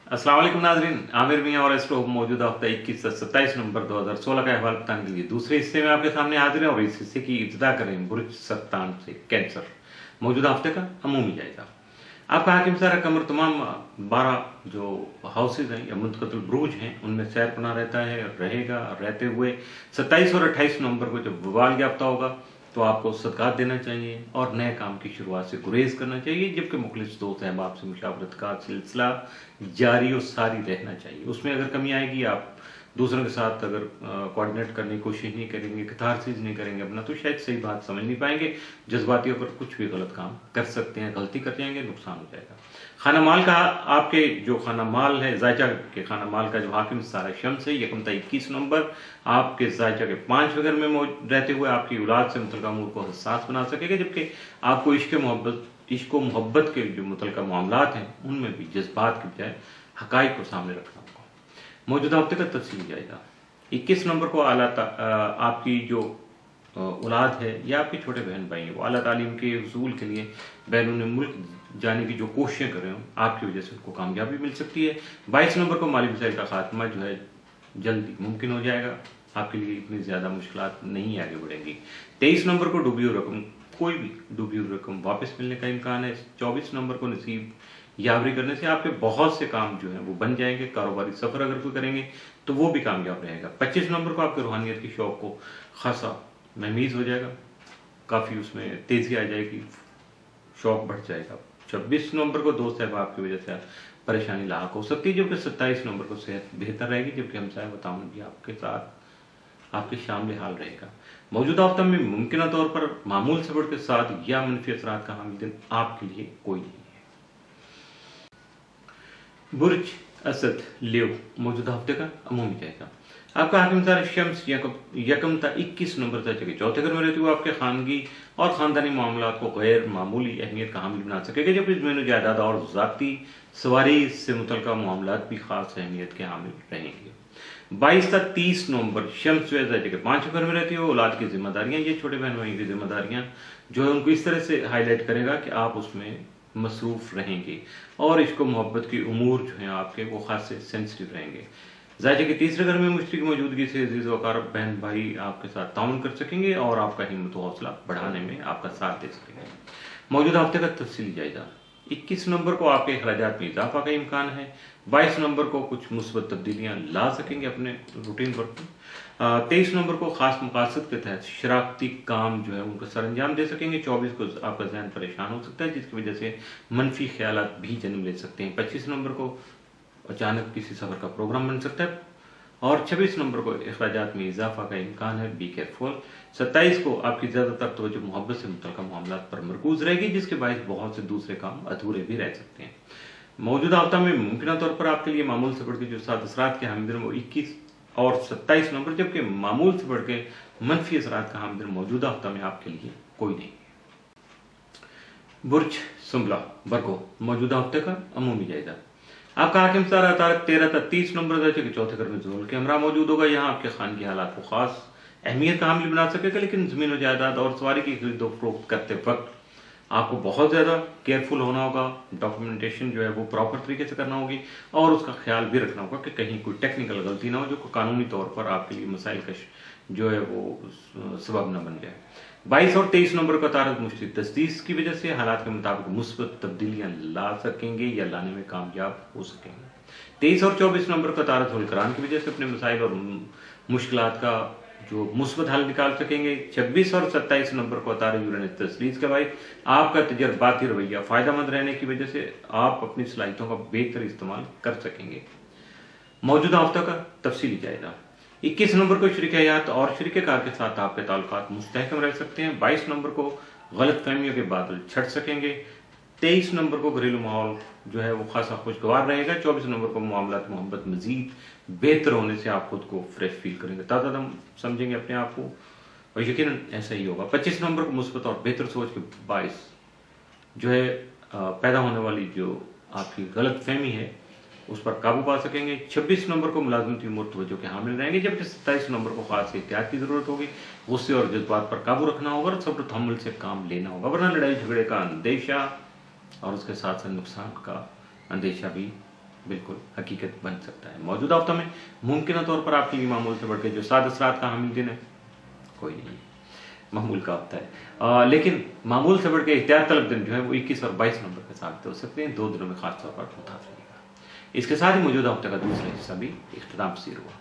अस्सलाम वालेकुम नाज़रीन, आमिर मियां और एस्ट्रो मौजूदा हफ्ता 21 से 27 नवंबर 2016 का अहवाल बताने के लिए दूसरे हिस्से में आपके सामने हाजिर है और इस हिस्से की इब्तिदा करें बुर्ज सरतान से कैंसर मौजूदा हफ्ते का अमूमी जायजा। आपका हाकिम सारा कमर तमाम 12 जो हाउसेज हैं या मुंतकल बुरूज हैं उनमें सैरपना रहता है, रहेगा। रहते हुए 27 और 28 नवंबर को जब वबाल याफ्ता होगा तो आपको सदक़ात देना चाहिए और नए काम की शुरुआत से गुरेज करना चाहिए, जबकि मुखलिस दोस्त अहबाब से मुशावरत का सिलसिला जारी और सारी रहना चाहिए। उसमें अगर कमी आएगी, आप दूसरों के साथ अगर कोऑर्डिनेट करने की कोशिश नहीं करेंगे, कथारसिस नहीं करेंगे अपना, तो शायद सही बात समझ नहीं पाएंगे। जज्बाती होकर कुछ भी गलत काम कर सकते हैं, गलती कर जाएंगे, नुकसान हो जाएगा। खाना माल का आपके जो खाना माल है, जायचा के खाना माल का जो हाकिम सारा शम्स है, यकमता 21 नवंबर आपके जायचा के 5 घर में रहते हुए आपकी औलाद से मुतल्लिका अमूर को हसास बना सकेगा, जबकि आपको इश्क मोहब्बत के जो मुतल्लिका मामलात हैं उनमें भी जज्बात के बजाय हकाइक को सामने रखना होगा। मौजूदा हफ्ते का तफसीली जायजा। 21 नवंबर को आपकी जो औलाद है या आपके छोटे बहन भाई हैं वो आला तालीम के हुसूल के लिए बैरून मुल्क जाने की जो कोशिशें कर रहे हो, आपकी वजह से उनको कामयाबी मिल सकती है। 22 नवंबर को माली मसाइल का खात्मा जो है जल्दी मुमकिन हो जाएगा, आपके लिए इतनी ज़्यादा मुश्किलात नहीं आगे बढ़ेंगी। 23 नवंबर को डूबी हुई रकम, कोई भी डूबी हुई रकम वापस मिलने का इम्कान है। 24 नवंबर को नसीब यावरी करने से आपके बहुत से काम जो हैं वो बन जाएंगे। कारोबारी सफ़र अगर कोई करेंगे तो वो भी कामयाब रहेगा। 25 नवंबर को आपके रूहानियत की शौक़ को खासा महमीज हो जाएगा, काफ़ी उसमें तेज़ी आ जाएगी, शौक़ बढ़ जाएगा। 26 नवंबर को दोस्त अहबाब की वजह से परेशानी लाक हो सकती है, जबकि 27 नवंबर को सेहत बेहतर रहेगी, जबकि हमसाया बताऊन भी आपके साथ आपके शामिल हाल रहेगा। मौजूदा हफ्ता में मुमकिन तौर पर मामूल से बढ़ के साथ या मनफी असरात का हामिल दिन आपके लिए कोई नहीं है। बुर्ज असद लियो मौजूदा हफ्ते का अमूमी जायजा। आपका हाकिम सारा शम्स यकमता 21 नवंबर तक चौथे घर में रहते हुए आपके खानगी और ख़ानदानी मामलात को गैर मामूली अहमियत का हामिल बना सकेगा, जबकि ज़मीन जायदाद और ज़ाती सवारी से मुतल्लिका मामलात भी ख़ास अहमियत के हामिल रहेंगे। 22 से 30 नवंबर शम्स जो है के 5 घर में रहती है औलाद की जिम्मेदारियाँ, ये छोटे बहन भाई की जिम्मेदारियाँ जो है उनको इस तरह से हाईलाइट करेगा कि आप उसमें मसरूफ़ रहेंगे और इसको मोहब्बत की उमूर जो हैं आपके वो खास से सेंसिटिव रहेंगे। जायजे के तीसरे घर में मुश्तरी की मौजूदगी से अजीज़ वकार बहन भाई आपके साथ ताउन कर सकेंगे और आपका हिम्मत हौसला बढ़ाने में आपका साथ दे सकेंगे। मौजूदा हफ्ते का तफसीली जायजा। 21 नवंबर को आपके अखराजात में इजाफा का इम्कान है। 22 नवंबर को कुछ मुस्बत तब्दीलियाँ ला सकेंगे अपने रूटीन वर्क में। 23 नवंबर को खास मकासद के तहत शराकती काम जो है उनको सर अंजाम दे सकेंगे। 24 को आपका जहन परेशान हो सकता है, जिसकी वजह से मनफी ख्यालात भी जन्म ले सकते हैं। 25 नवंबर को अचानक किसी सफ़र का प्रोग्राम बन सकता है और 26 नवंबर को अखराजात में इजाफा का इम्कान है, बी केयरफुल। 27 को आपकी ज़्यादातर तवज्जो मोहब्बत से मुतल्लिका मामलात पर मरकूज रहेगी, जिसके बायस बहुत से दूसरे काम अधूरे भी रह सकते हैं। मौजूदा हफ्ता में मुमकिन तौर पर आपके लिए मामूल से बढ़ के जो 7 असरात के हामिल वो 21 और 27 नवंबर, जबकि मामूल से बढ़ के मनफी असरात का हामिल मौजूदा हफ्ता में आपके लिए कोई नहीं। बुर्ज सुंबला बरगो मौजूदा हफ्ते का अमूमी जायजा। आपका हाकिम सारा तारक 13 से 30 नवंबर तक चौथे घर में ज़ुहूर के हमरा मौजूद होगा। यहाँ आपके खान की हालात को खास अहमियत का हामिल बना सकेगा, लेकिन ज़मीन और जायदाद और सवारी की खरीदो फरोख्त करते वक्त आपको बहुत ज़्यादा केयरफुल होना होगा। डॉक्यूमेंटेशन जो है वो प्रॉपर तरीके से करना होगी और उसका ख्याल भी रखना होगा कि कहीं कोई टेक्निकल गलती ना हो जो कानूनी तौर पर आपके लिए मसाइल का जो है वो सबब न बन जाए। 22 और 23 नवंबर का तारक मुश्किल तस्दीस की वजह से हालात के मुताबिक मुस्बत तब्दीलियां ला सकेंगे या लाने में कामयाब हो सकेंगे। 23 और 24 नवंबर का तारक हुलकरान की वजह से अपने मसाइल और मुश्किलात का जो मुस्बत हल निकाल सकेंगे। 26 और 27 नवंबर को तारक यूरेनस तस्लीस के भाई आपका तजर्बाती रवैया फ़ायदेमंद रहने की वजह से आप अपनी सलाहियतों का बेहतर इस्तेमाल कर सकेंगे। मौजूदा हफ्ता का तफसीली जायजा। 21 नवंबर को शरीक हयात और शरीक कार के साथ आपके ताल्लुकात मुस्तहकम रह सकते हैं। 22 नवंबर को गलत फहमियों के बादल छट सकेंगे। 23 नवंबर को घरेलू माहौल जो है वो खासा खुशगवार रहेगा। 24 नवंबर को मामलात मोहब्बत मजीद बेहतर होने से आप खुद को फ्रेश फील करेंगे, ताज़ा दम समझेंगे अपने आप को और यकीनन ऐसा ही होगा। 25 नवंबर को मुस्बत और बेहतर सोच के बायस जो है पैदा होने वाली जो आपकी गलत फहमी है उस पर काबू पा सकेंगे। 26 नवंबर को मुलाजमती उमूर तवज्जो के हामिल रहेंगे, जबकि 27 नवंबर को खास एहतियात की ज़रूरत होगी। गुस्से और जज्बात पर काबू रखना होगा और सब्र तहम्मुल से काम लेना होगा, वरना लड़ाई झगड़े का अंदेशा और उसके साथ साथ नुकसान का अंदेशा भी बिल्कुल हकीकत बन सकता है। मौजूदा हफ्तों में मुमकिन तौर पर आपके लिए मामूल से बढ़ के जो 7 असरात का हामिल दिन है कोई नहीं है, मामूल का हफ्ता है। लेकिन मामूल से बढ़ के इख्तियार तलब दिन जो है वो 21 और 22 नवंबर के साबित हो सकते हैं। 2 दिनों में खास तौर पर मुताफ़ रहिएगा। इसके साथ ही मौजूदा हफ्ते का दूसरा हिस्सा भी इख्तिताम पसीर हुआ।